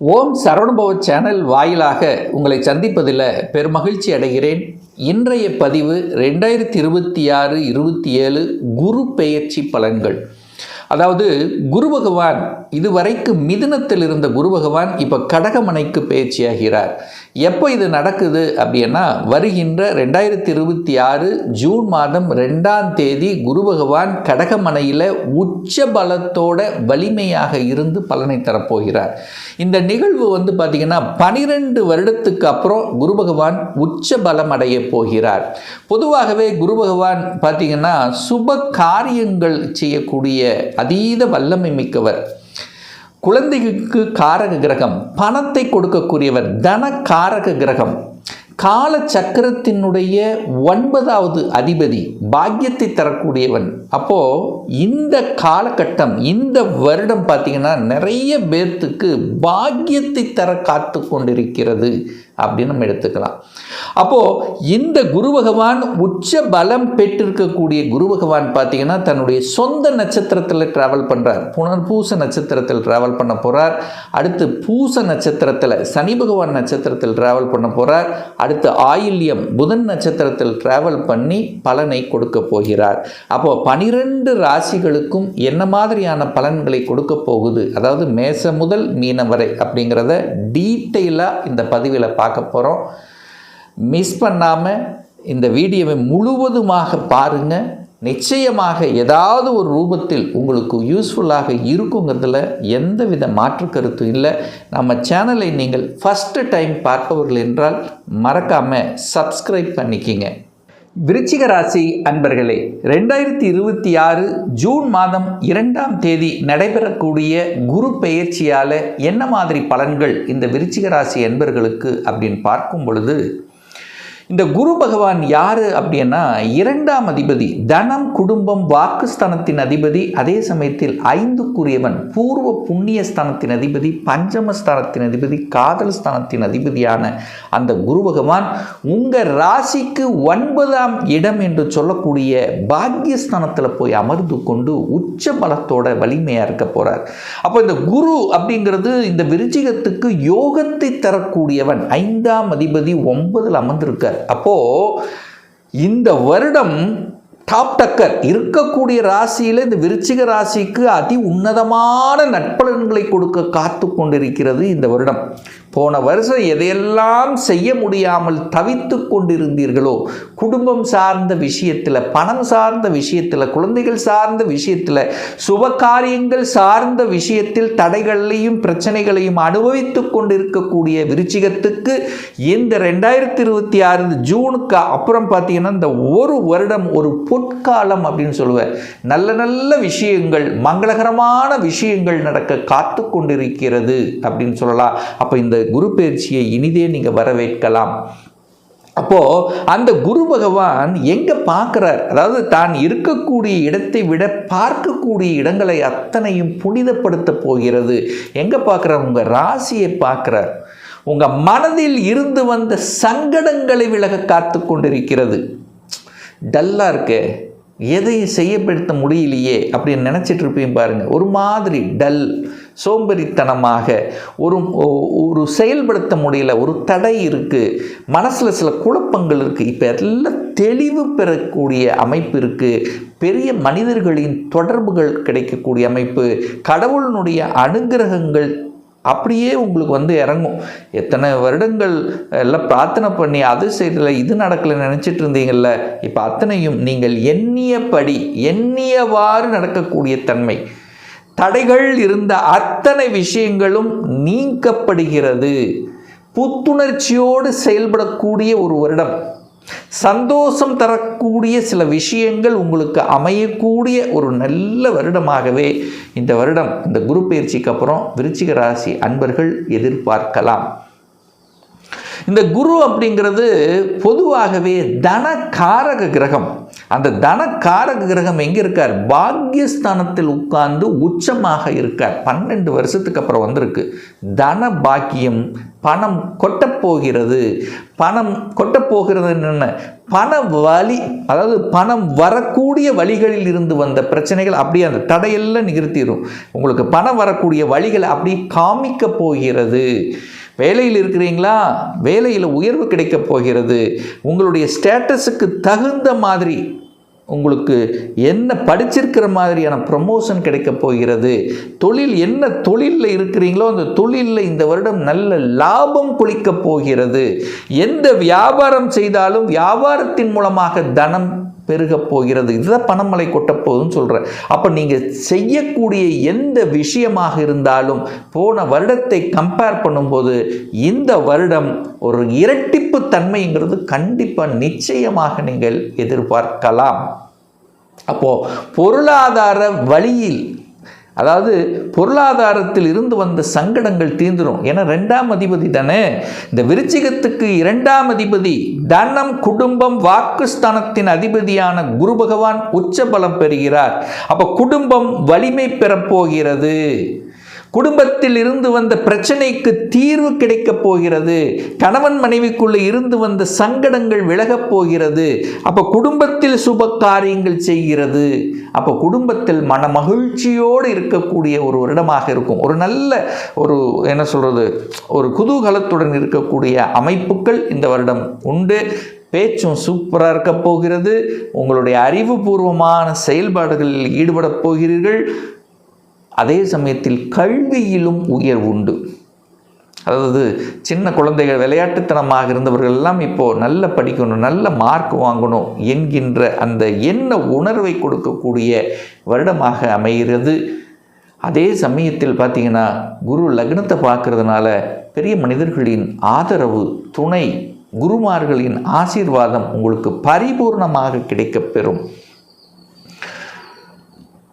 ஓம் Saravanabhava channel வாயிலாக உங்களை சந்திப்பதில் பெருமகிழ்ச்சி அடைகிறேன். இன்றைய பதிவு 2026-27 குரு பெயர்ச்சி பலன்கள். அதாவது குரு பகவான் இதுவரைக்கும் மிதுனத்தில் இருந்த குரு பகவான் இப்போ கடகமனைக்கு பயிற்சியாகிறார். எப்போ இது நடக்குது அப்படின்னா வருகின்ற 2026 ஜூன் மாதம் 2ஆம் தேதி குரு பகவான் கடகமனையில் உச்ச பலத்தோட வலிமையாக இருந்து பலனை தரப்போகிறார். இந்த நிகழ்வு பார்த்திங்கன்னா 12 வருடத்துக்கு அப்புறம் குரு பகவான் உச்ச பலம் அடைய போகிறார். பொதுவாகவே குரு பகவான் பார்த்திங்கன்னா சுப காரியங்கள் செய்யக்கூடிய அதீத வல்லமை மிக்கவர். குழந்தைகளுக்கு காரக கிரகம், பணத்தை கொடுக்கக்கூடியவர், தன காரக கிரகம், கால சக்கரத்தினுடைய 9வது அதிபதி, பாக்கியத்தை தரக்கூடியவன். அப்போது இந்த காலகட்டம், இந்த வருடம் பார்த்திங்கன்னா நிறைய பேர்த்துக்கு பாக்கியத்தை தர காத்து கொண்டிருக்கிறது அப்படின்னு நம்ம எடுத்துக்கலாம். அப்போது இந்த குரு பகவான் உச்ச பலம் பெற்றிருக்கக்கூடிய குரு பகவான் பார்த்திங்கன்னா தன்னுடைய சொந்த நட்சத்திரத்தில் ட்ராவல் பண்ணுறார். புனர்பூச நட்சத்திரத்தில் ட்ராவல் பண்ண போகிறார். அடுத்து பூச நட்சத்திரத்தில் சனி பகவான் நட்சத்திரத்தில் ட்ராவல் பண்ண போகிறார். அடுத்து ஆயில்யம் புதன் நட்சத்திரத்தில் ட்ராவல் பண்ணி பலனை கொடுக்க போகிறார். அப்போது 12 ராசிகளுக்கும் என்ன மாதிரியான பலன்களை கொடுக்க போகுது, அதாவது மேச முதல் மீனம் வரை அப்படிங்கிறத டீட்டெயிலாக இந்த பதிவில் பார்க்க போகிறோம். மிஸ் பண்ணாமல் இந்த வீடியோவை முழுவதுமாக பாருங்கள். நிச்சயமாக ஏதாவது ஒரு ரூபத்தில் உங்களுக்கு யூஸ்ஃபுல்லாக இருக்குங்கிறதுல எந்தவித மாற்று கருத்தும் இல்லை. நம்ம சேனலை நீங்கள் ஃபஸ்ட்டு டைம் பார்ப்பவர்கள் என்றால் மறக்காமல் சப்ஸ்கிரைப் பண்ணிக்கிங்க. விருச்சிக ராசி அன்பர்களே, 2026 ஜூன் மாதம் 2ஆம் தேதி நடைபெறக்கூடிய குரு பெயர்ச்சியால் என்ன மாதிரி பலன்கள் இந்த விருச்சிக ராசி அன்பர்களுக்கு அப்படின்னு பார்க்கும் பொழுது, இந்த குரு பகவான் யார் அப்படின்னா 2ஆம் அதிபதி, தனம் குடும்பம் வாக்குஸ்தானத்தின் அதிபதி, அதே சமயத்தில் 5க்குரியவன், பூர்வ புண்ணிய ஸ்தானத்தின் அதிபதி, பஞ்சமஸ்தானத்தின் அதிபதி, காதல் ஸ்தானத்தின் அதிபதியான அந்த குரு பகவான் உங்கள் ராசிக்கு 9ஆம் இடம் என்று சொல்லக்கூடிய பாக்கியஸ்தானத்தில் போய் அமர்ந்து கொண்டு உச்ச பலத்தோட வலிமையாக இருக்க போகிறார். அப்போ இந்த குரு அப்படிங்கிறது இந்த விருச்சிகத்துக்கு யோகத்தை தரக்கூடியவன். 5ஆம் அதிபதி 9ல் அமர்ந்திருக்கார். அப்போ இந்த வருடம் டாப் டக்கர் இருக்கக்கூடிய ராசியில் இந்த விருச்சிக ராசிக்கு அதி உன்னதமான நட்பலன்களை கொடுக்க காத்து கொண்டிருக்கிறது இந்த வருடம். போன வருஷம் எதையெல்லாம் செய்ய முடியாமல் தவித்து கொண்டிருந்தீர்களோ, குடும்பம் சார்ந்த விஷயத்தில், பணம் சார்ந்த விஷயத்தில், குழந்தைகள் சார்ந்த விஷயத்தில், சுபகாரியங்கள் சார்ந்த விஷயத்தில் தடைகளையும் பிரச்சனைகளையும் அனுபவித்து கொண்டிருக்கக்கூடிய விருச்சிகத்துக்கு இந்த 2026 ஜூனுக்கு அப்புறம் பார்த்தீங்கன்னா இந்த ஒரு வருடம் ஒரு பொற்காலம் அப்படின்னு சொல்லுவேன். நல்ல நல்ல விஷயங்கள், மங்களகரமான விஷயங்கள் நடக்க காத்து கொண்டிருக்கிறது அப்படின்னு சொல்லலாம். அப்போ இந்த குரு பெயர்ச்சியை இனிதே நீங்கள் வரவேற்கலாம். அப்போது அந்த குரு பகவான் எங்கே பார்க்குறார், அதாவது தான் இருக்கக்கூடிய இடத்தை விட பார்க்கக்கூடிய இடங்களை அத்தனையும் புனிதப்படுத்த போகிறது. எங்கே பார்க்குறார்? உங்கள் ராசியை பார்க்குறார். உங்கள் மனதில் இருந்து வந்த சங்கடங்களை விலக காத்து கொண்டிருக்கிறது. டல்லாக இருக்கு, எதையும் செய்யப்படுத்த முடியலையே அப்படின்னு நினச்சிட்டு இருப்பீங்க பாருங்கள். ஒரு மாதிரி டல், சோம்பேறித்தனமாக, ஒரு செயல்படுத்த முடியல, ஒரு தடை இருக்குது, மனசில் சில குழப்பங்கள் இருக்குது. இப்போ எல்லாம் தெளிவு பெறக்கூடிய அமைப்பு இருக்குது. பெரிய மனிதர்களின் தொடர்புகள் கிடைக்கக்கூடிய அமைப்பு, கடவுளினுடைய அனுகிரகங்கள் அப்படியே உங்களுக்கு இறங்கும். எத்தனை வருடங்கள் எல்லாம் பிரார்த்தனை பண்ணி அது செய்யல, இது நடக்கலை நினச்சிட்டு இருந்தீங்கள்ல, இப்போ அத்தனையும் நீங்கள் எண்ணியபடி எண்ணியவாறு நடக்கக்கூடிய தன்மை, தடைகள் இருந்த அத்தனை விஷயங்களும் நீக்கப்படுகிறது. புத்துணர்ச்சியோடு செயல்படக்கூடிய ஒரு வருடம், சந்தோஷம் தரக்கூடிய சில விஷயங்கள் உங்களுக்கு அமையக்கூடிய ஒரு நல்ல வருடமாகவே இந்த வருடம், இந்த குரு பெயர்ச்சிக்கு அப்புறம் விருச்சிக ராசி அன்பர்கள் எதிர்பார்க்கலாம். இந்த குரு அப்படிங்கிறது பொதுவாகவே தனகாரக கிரகம். அந்த தனகாரக கிரகம் எங்கே இருக்கார்? பாக்கியஸ்தானத்தில் உட்கார்ந்து உச்சமாக இருக்கார். 12 வருஷத்துக்கு அப்புறம் வந்திருக்கு. தன பாக்கியம், பணம் கொட்டப்போகிறது. பணம் கொட்டப்போகிறது என்ன, பண வழி, அதாவது பணம் வரக்கூடிய வழிகளில் இருந்து வந்த பிரச்சனைகள் அப்படியே அந்த தடையெல்லாம் நிறுத்திடும். உங்களுக்கு பணம் வரக்கூடிய வழிகளை அப்படி காமிக்க போகிறது. வேலையில் இருக்கிறீங்களா, வேலையில் உயர்வு கிடைக்கப் போகிறது. உங்களுடைய ஸ்டேட்டஸுக்கு தகுந்த மாதிரி, உங்களுக்கு என்ன படிச்சிருக்கிற மாதிரியான ப்ரமோஷன் கிடைக்க போகிறது. தொழில், என்ன தொழிலில் இருக்கிறீங்களோ அந்த தொழிலில் இந்த வருடம் நல்ல லாபம் கொளிக்க போகிறது. எந்த வியாபாரம் செய்தாலும் வியாபாரத்தின் மூலமாக தனம் பெருக போகிறது. இதுதான் பணமழை கொட்டப்போகுதுன்னு சொல்கிறேன். அப்போ நீங்கள் செய்யக்கூடிய எந்த விஷயமாக இருந்தாலும் போன வருடத்தை கம்பேர் பண்ணும்போது இந்த வருடம் ஒரு இரட்டிப்பு தன்மைங்கிறது கண்டிப்பாக நிச்சயமாக நீங்கள் எதிர்பார்க்கலாம். அப்போது பொருளாதார வழியில், அதாவது பொருளாதாரத்தில் இருந்து வந்த சங்கடங்கள் தீர்ந்துடும். ஏன்னா 2ஆம் அதிபதி தானே, இந்த விருச்சிகத்துக்கு 2ஆம் அதிபதி தனம், குடும்பம், வாக்குஸ்தானத்தின் அதிபதியான குரு பகவான் உச்ச பலம் பெறுகிறார். அப்போ குடும்பம் வலிமை பெறப்போகிறது. குடும்பத்தில் இருந்து வந்த பிரச்சனைக்கு தீர்வு கிடைக்கப் போகிறது. கணவன் மனைவிக்குள்ளே இருந்து வந்த சங்கடங்கள் விலகப் போகிறது. அப்போ குடும்பத்தில் சுப காரியங்கள் செய்கிறது. அப்போ குடும்பத்தில் மன மகிழ்ச்சியோடு இருக்கக்கூடிய ஒரு வருடமாக இருக்கும். ஒரு நல்ல என்ன சொல்கிறது, ஒரு குதூகலத்துடன் இருக்கக்கூடிய அமைப்புகள் இந்த வருடம் உண்டு. பேச்சும் சூப்பராக இருக்க போகிறது. உங்களுடைய அறிவுபூர்வமான செயல்பாடுகளில் ஈடுபட போகிறீர்கள். அதே சமயத்தில் கல்வியிலும் உயர்வு உண்டு. அதாவது சின்ன குழந்தைகள் விளையாட்டுத்தனமாக இருந்தவர்கள் எல்லாம் இப்போது நல்ல படிக்கணும், நல்ல மார்க் வாங்கணும் என்கின்ற அந்த எண்ண உணர்வை கொடுக்கக்கூடிய வருடமாக அமைகிறது. அதே சமயத்தில் பார்த்திங்கன்னா குரு லக்னத்தை பார்க்கறதுனால பெரிய மனிதர்களின் ஆதரவு, துணை, குருமார்களின் ஆசீர்வாதம் உங்களுக்கு பரிபூர்ணமாக கிடைக்கப்பெறும்.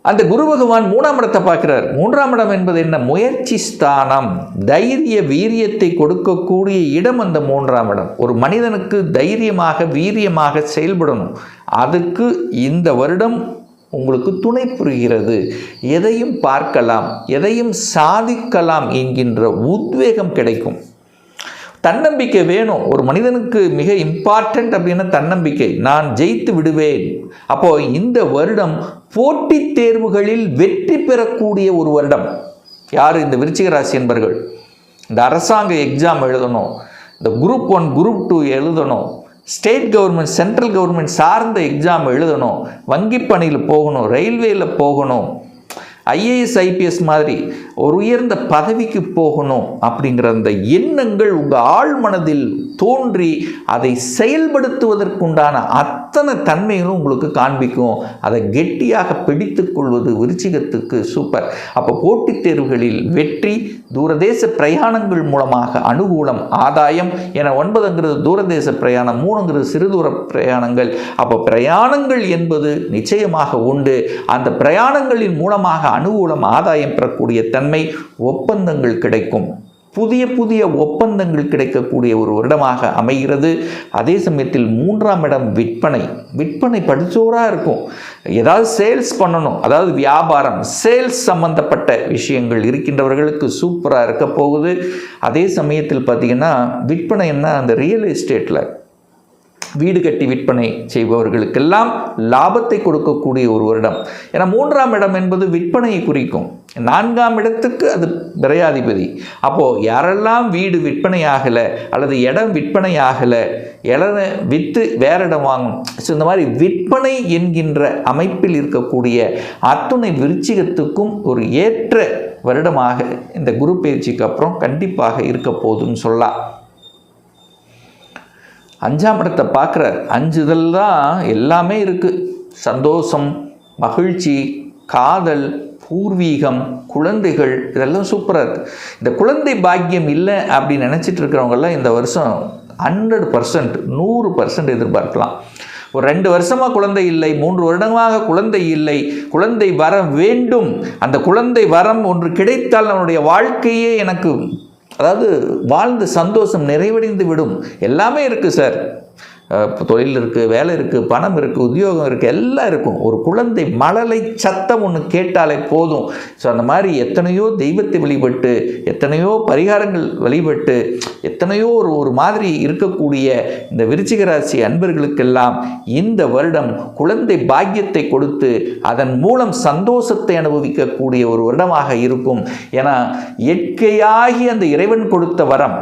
அந்த குரு பகவான் 3ஆம் இடத்தை பார்க்கிறார். 3ஆம் இடம் என்பது என்ன, முயற்சி ஸ்தானம், தைரிய வீரியத்தை கொடுக்கக்கூடிய இடம் அந்த 3ஆம் இடம். ஒரு மனிதனுக்கு தைரியமாக வீரியமாக செயல்படணும். அதுக்கு இந்த வருடம் உங்களுக்கு துணை புரிகிறது. எதையும் பார்க்கலாம், எதையும் சாதிக்கலாம் என்கின்ற உத்வேகம் கிடைக்கும். தன்னம்பிக்கை வேணும். ஒரு மனிதனுக்கு மிக இம்பார்ட்டன்ட் அப்படின்னா தன்னம்பிக்கை. நான் ஜெயித்து விடுவேன். அப்போது இந்த வருடம் போட்டித் தேர்வுகளில் வெற்றி பெறக்கூடிய ஒரு வருடம். யார், இந்த விருச்சிக ராசி என்பர்கள் இந்த அரசாங்க எக்ஸாம் எழுதணும், இந்த குரூப் 1 குரூப் 2 எழுதணும், ஸ்டேட் கவர்மெண்ட் சென்ட்ரல் கவர்மெண்ட் சார்ந்த எக்ஸாம் எழுதணும், வங்கி பணியில் போகணும், ரயில்வேயில் போகணும், ஐஏஎஸ் ஐபிஎஸ் மாதிரி ஒரு உயர்ந்த பதவிக்கு போகணும் அப்படிங்கிற அந்த எண்ணங்கள் உங்கள் ஆழ் மனதில் தோன்றி அதை செயல்படுத்துவதற்குண்டான அத்தனை தன்மைகளும் உங்களுக்கு காண்பிக்கும். அதை கெட்டியாக பிடித்து கொள்வது விருச்சிகத்துக்கு சூப்பர். அப்போ போட்டித் தேர்வுகளில் வெற்றி, தூரதேச பிரயாணங்கள் மூலமாக அனுகூலம், ஆதாயம். என 9ங்கிறது தூரதேச பிரயாணம், 3ங்கிறது சிறுதூர பிரயாணங்கள். அப்போ பிரயாணங்கள் என்பது நிச்சயமாக உண்டு. அந்த பிரயாணங்களின் மூலமாக அனுகூலம், ஆதாயம் பெறக்கூடிய தன்மை, ஒப்பந்தங்கள் கிடைக்கும். புதிய புதிய ஒப்பந்தங்கள் கிடைக்கக்கூடிய ஒரு வருடமாக அமைகிறது. அதே சமயத்தில் 3ஆம் இடம் விற்பனை படிச்சோராக இருக்கும். ஏதாவது சேல்ஸ் பண்ணணும், அதாவது வியாபாரம், சேல்ஸ் சம்பந்தப்பட்ட விஷயங்கள் இருக்கின்றவர்களுக்கு சூப்பராக இருக்க போகுது. அதே சமயத்தில் பார்த்திங்கன்னா விற்பனை என்ன, அந்த ரியல் எஸ்டேட்டில் வீடு கட்டி விற்பனை செய்பவர்களுக்கெல்லாம் லாபத்தை கொடுக்கக்கூடிய ஒரு வருடம். ஏன்னா 3ஆம் இடம் என்பது விற்பனையை குறிக்கும். 4ஆம் இடத்துக்கு அது விரையாதிபதி. அப்போது யாரெல்லாம் வீடு விற்பனை ஆகலை அல்லது இடம் விற்பனை ஆகலை, இடம் விற்று வேற இடம் வாங்கணும், ஸோ இந்த மாதிரி விற்பனை என்கின்ற அமைப்பில் இருக்கக்கூடிய அத்துணை விருச்சிகத்துக்கும் ஒரு ஏற்ற வருடமாக இந்த குரு பயிற்சிக்கு அப்புறம் கண்டிப்பாக இருக்க போகுதுன்னு சொல்லலாம். 5ஆம் இடத்தை பார்க்குறார். 5 இதில் தான் எல்லாமே இருக்குது. சந்தோஷம், மகிழ்ச்சி, காதல், பூர்வீகம், குழந்தைகள், இதெல்லாம் சூப்பராக இருக்குது. இந்த குழந்தை பாக்கியம் இல்லை அப்படின்னு நினச்சிட்டு இருக்கிறவங்கெல்லாம் இந்த வருஷம் 100%, 100% எதிர்பார்க்கலாம். ஒரு 2 வருஷமாக குழந்தை இல்லை, 3 வருடமாக குழந்தை இல்லை, குழந்தை வர வேண்டும். அந்த குழந்தை வரம் ஒன்று கிடைத்தால் நம்மளுடைய வாழ்க்கையே எனக்கு, அதாவது வாழ்ந்த சந்தோஷம் நிறைவடைந்து விடும். எல்லாமே இருக்குது சார், தொழில் இருக்குது, வேலை இருக்குது, பணம் இருக்குது, உத்தியோகம் இருக்குது, எல்லாம் இருக்கும். ஒரு குழந்தை மழலை சத்தம் ஒன்று கேட்டாலே போதும். ஸோ அந்த மாதிரி எத்தனையோ தெய்வத்தை வழிபட்டு, எத்தனையோ பரிகாரங்கள் வழிபட்டு, எத்தனையோ ஒரு மாதிரி இருக்கக்கூடிய இந்த விருச்சிக ராசி அன்பர்களுக்கெல்லாம் இந்த வருடம் குழந்தை பாக்கியத்தை கொடுத்து அதன் மூலம் சந்தோஷத்தை அனுபவிக்கக்கூடிய ஒரு வருடமாக இருக்கும். ஏன்னா இயற்கையாகி அந்த இறைவன் கொடுத்த வரம்.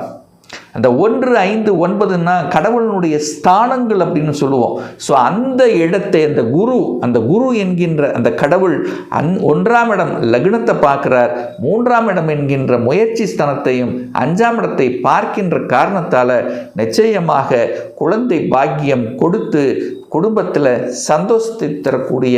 அந்த 1, 5, 9ன்னா கடவுளினுடைய ஸ்தானங்கள் அப்படின்னு சொல்லுவோம். ஸோ அந்த இடத்தை அந்த குரு என்கின்ற அந்த கடவுள் 1ஆம் இடம் லக்னத்தை பார்க்கிறார், 3ஆம் இடம் என்கின்ற முயற்சி ஸ்தானத்தையும் 5ஆம் இடத்தை பார்க்கின்ற காரணத்தால் நிச்சயமாக குழந்தை பாக்கியம் கொடுத்து குடும்பத்தில் சந்தோஷத்தை தரக்கூடிய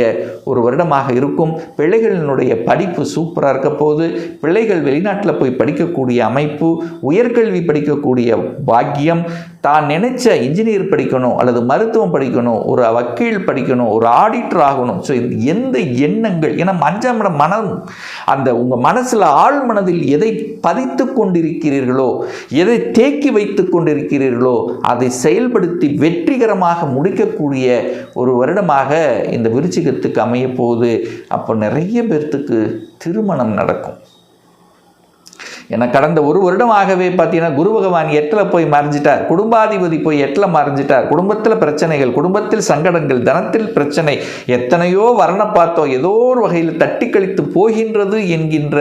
ஒரு வருடமாக இருக்கும். பிள்ளைகளினுடைய படிப்பு சூப்பராக இருக்க போது. பிள்ளைகள் வெளிநாட்டில் போய் படிக்கக்கூடிய அமைப்பு, உயர்கல்வி படிக்கக்கூடிய பாக்கியம், தான் நினைச்ச இன்ஜினியர் படிக்கணும் அல்லது மருத்துவம் படிக்கணும், ஒரு வக்கீல் படிக்கணும், ஒரு ஆடிட்டர் ஆகணும். ஸோ எந்த எண்ணங்கள், ஏன்னா 5ஆம் இடம் மனம், அந்த உங்கள் மனசில் ஆழ் மனதில் எதை பதித்து கொண்டிருக்கிறீர்களோ, எதை தேக்கி வைத்து கொண்டிருக்கிறீர்களோ அதை செயல்படுத்தி வெற்றிகரமாக முடிக்கக்கூடிய ஒரு வருடமாக இந்த விருச்சிகத்துக்கு அமைய போகுது. அப்போ நிறைய பேர்த்துக்கு திருமணம் நடக்கும். ஏன்னா கடந்த ஒரு வருடமாகவே பார்த்தீங்கன்னா குரு பகவான் 8ல் போய் மறைஞ்சிட்டார், குடும்பாதிபதி போய் 8ல் மறைஞ்சிட்டார். குடும்பத்தில் பிரச்சனைகள், குடும்பத்தில் சங்கடங்கள், தனத்தில் பிரச்சனை, எத்தனையோ வரண பார்த்தோம், ஏதோ ஒரு வகையில் தட்டி கழித்து போகின்றது என்கின்ற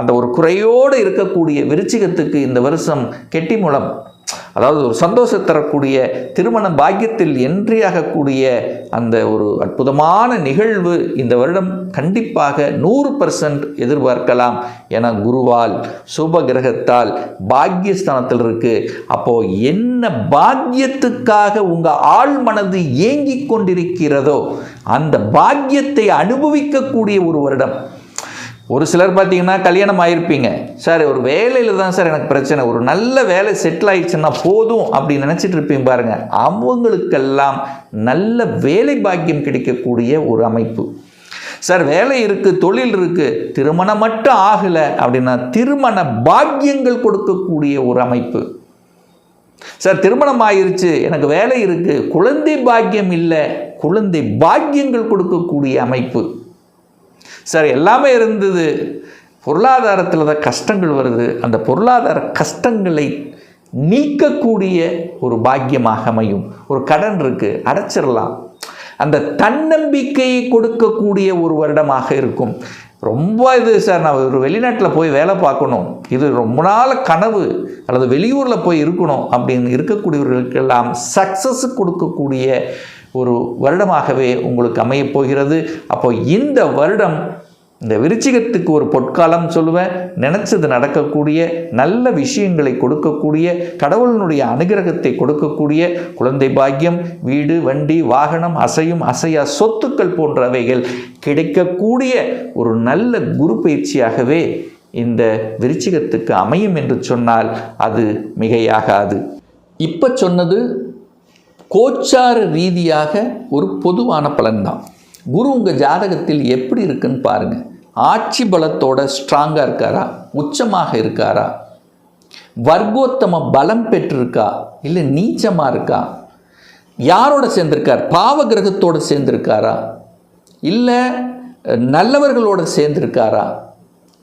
அந்த ஒரு குறையோடு இருக்கக்கூடிய விருச்சிகத்துக்கு இந்த வருஷம் கெட்டி மூலம், அதாவது ஒரு சந்தோஷம் தரக்கூடிய திருமண பாக்கியத்தில் என்றியாகக்கூடிய அந்த ஒரு அற்புதமான நிகழ்வு இந்த வருடம் கண்டிப்பாக 100% எதிர்பார்க்கலாம். என குருவால் சுப கிரகத்தால் பாக்கியஸ்தானத்தில் இருக்கு. அப்போ என்ன பாக்கியத்துக்காக உங்க ஆழ் மனது ஏங்கிக் கொண்டிருக்கிறதோ அந்த பாக்கியத்தை அனுபவிக்கக்கூடிய ஒரு வருடம். ஒரு சிலர் பார்த்தீங்கன்னா கல்யாணம் ஆகிருப்பீங்க, சார் ஒரு வேலையில் தான் சார் எனக்கு பிரச்சனை, ஒரு நல்ல வேலை செட்டில் ஆயிடுச்சுன்னா போதும் அப்படின்னு நினச்சிட்டு இருப்பீங்க பாருங்க. அவங்களுக்கெல்லாம் நல்ல வேலை பாக்கியம் கிடைக்கக்கூடிய ஒரு அமைப்பு. சார் வேலை இருக்குது, தொழில் இருக்குது, திருமணம் மட்டும் ஆகலை அப்படின்னா திருமண பாக்கியங்கள் கொடுக்கக்கூடிய ஒரு அமைப்பு. சார் திருமணம் ஆயிருச்சு, எனக்கு வேலை இருக்குது, குழந்தை பாக்கியம் இல்லை, குழந்தை பாக்கியங்கள் கொடுக்கக்கூடிய அமைப்பு. சார் எல்லாமே இருந்தது, பொருளாதாரத்தில் தான் கஷ்டங்கள் வருது, அந்த பொருளாதார கஷ்டங்களை நீக்கக்கூடிய ஒரு பாக்கியமாக அமையும். ஒரு கடன் இருக்குது, அடைச்சிடலாம், அந்த தன்னம்பிக்கையை கொடுக்கக்கூடிய ஒரு வருடமாக இருக்கும். ரொம்ப இது சார் நான் ஒரு வெளிநாட்டில் போய் வேலை பார்க்கணும், இது ரொம்ப நாள் கனவு, அல்லது வெளியூரில் போய் இருக்கணும் அப்படின்னு இருக்கக்கூடியவர்களுக்கெல்லாம் சக்ஸஸ் கொடுக்கக்கூடிய ஒரு வருடமாகவே உங்களுக்கு அமையப் போகிறது. அப்போ இந்த வருடம் இந்த விருச்சிகத்துக்கு ஒரு பொற்காலம் சொல்லுவேன். நினச்சது நடக்கக்கூடிய, நல்ல விஷயங்களை கொடுக்கக்கூடிய, கடவுளினுடைய அனுகிரகத்தை கொடுக்கக்கூடிய, குழந்தை பாக்கியம், வீடு, வண்டி, வாகனம், அசையும் அசையா சொத்துக்கள் போன்றவைகள் கிடைக்கக்கூடிய ஒரு நல்ல குரு பயிற்சியாகவே இந்த விருச்சிகத்துக்கு அமையும் என்று சொன்னால் அது மிகையாகாது. இப்போ சொன்னது கோச்சார ரீதியாக ஒரு பொதுவான பலன்தான். குரு உங்கள் ஜாதகத்தில் எப்படி இருக்குன்னு பாருங்கள். ஆட்சி பலத்தோட ஸ்ட்ராங்காக இருக்காரா, உச்சமாக இருக்காரா, வர்க்கோத்தம பலம் பெற்றிருக்கா, இல்லை நீச்சமாக இருக்கா, யாரோட சேர்ந்திருக்கார், பாவ கிரகத்தோடு சேர்ந்திருக்காரா, இல்லை நல்லவர்களோடு சேர்ந்திருக்காரா,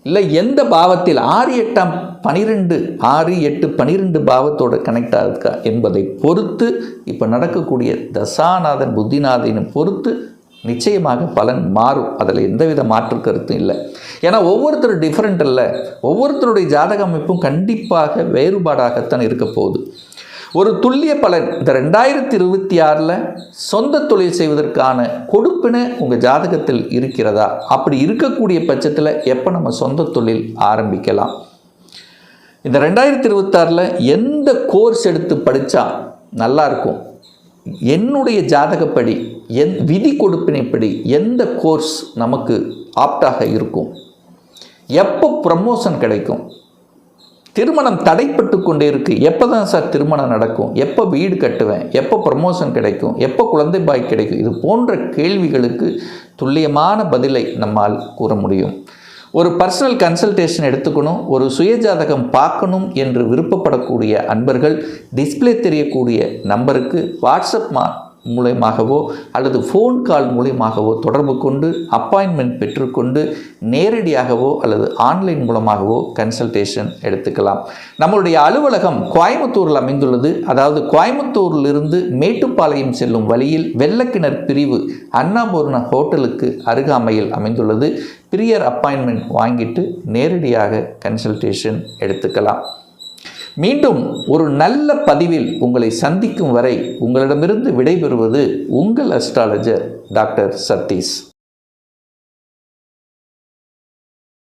இல்லை எந்த பாவத்தில் 6, 8, 12 6, 8, 12 பாவத்தோடு கனெக்ட் ஆகிருக்கா என்பதை பொறுத்து, இப்போ நடக்கக்கூடிய தசாநாதன் புத்திநாதனை பொறுத்து நிச்சயமாக பலன் மாறும். அதில் எந்தவித மாற்று கருத்தும் இல்லை. ஏன்னா ஒவ்வொருத்தரும் டிஃப்ரெண்ட் இல்லை, ஒவ்வொருத்தருடைய ஜாதக அமைப்பும் கண்டிப்பாக வேறுபாடாகத்தான் இருக்க போகுது. ஒரு துல்லிய பலன் இந்த 2026 சொந்த தொழில் செய்வதற்கான கொடுப்பினை உங்கள் ஜாதகத்தில் இருக்கிறதா, அப்படி இருக்கக்கூடிய பட்சத்தில் எப்போ நம்ம சொந்த தொழில் ஆரம்பிக்கலாம், இந்த 2026 எந்த கோர்ஸ் எடுத்து படித்தா நல்லாயிருக்கும், என்னுடைய ஜாதகப்படி விதி கொடுப்பினைப்படி எந்த கோர்ஸ் நமக்கு ஆப்டாக இருக்கும், எப்போ ப்ரமோஷன் கிடைக்கும், திருமணம் தடைப்பட்டு கொண்டே இருக்குது, எப்போ தான் சார் திருமணம் நடக்கும், எப்போ வீடு கட்டுவேன், எப்போ ப்ரமோஷன் கிடைக்கும், எப்போ குழந்தை பாய் கிடைக்கும், இது போன்ற கேள்விகளுக்கு துல்லியமான பதிலை நம்மால் கூற முடியும். ஒரு பர்சனல் கன்சல்டேஷன் எடுத்துக்கணும், ஒரு சுயஜாதகம் பார்க்கணும் என்று விருப்பப்படக்கூடிய அன்பர்கள் டிஸ்பிளே தெரியக்கூடிய நம்பருக்கு வாட்ஸ்அப் மூலயமாகவோ அல்லது ஃபோன் கால் மூலயமாகவோ தொடர்பு கொண்டு அப்பாயின்மெண்ட் பெற்றுக்கொண்டு நேரடியாகவோ அல்லது ஆன்லைன் மூலமாகவோ கன்சல்டேஷன் எடுத்துக்கலாம். நம்மளுடைய அலுவலகம் கோயம்புத்தூரில் அமைந்துள்ளது. அதாவது கோயம்புத்தூரிலிருந்து மேட்டுப்பாளையம் செல்லும் வழியில் வெள்ளக்கிணர் பிரிவு அன்னபூர்ணா ஹோட்டலுக்கு அருகாமையில் அமைந்துள்ளது. பிரியர் அப்பாயின்மெண்ட் வாங்கிட்டு நேரடியாக கன்சல்டேஷன் எடுத்துக்கலாம். மீண்டும் ஒரு நல்ல பதிவில் உங்களை சந்திக்கும் வரை உங்களிடமிருந்து விடைபெறுவது உங்கள் அஸ்ட்ராலஜர் டாக்டர் சதீஷ்.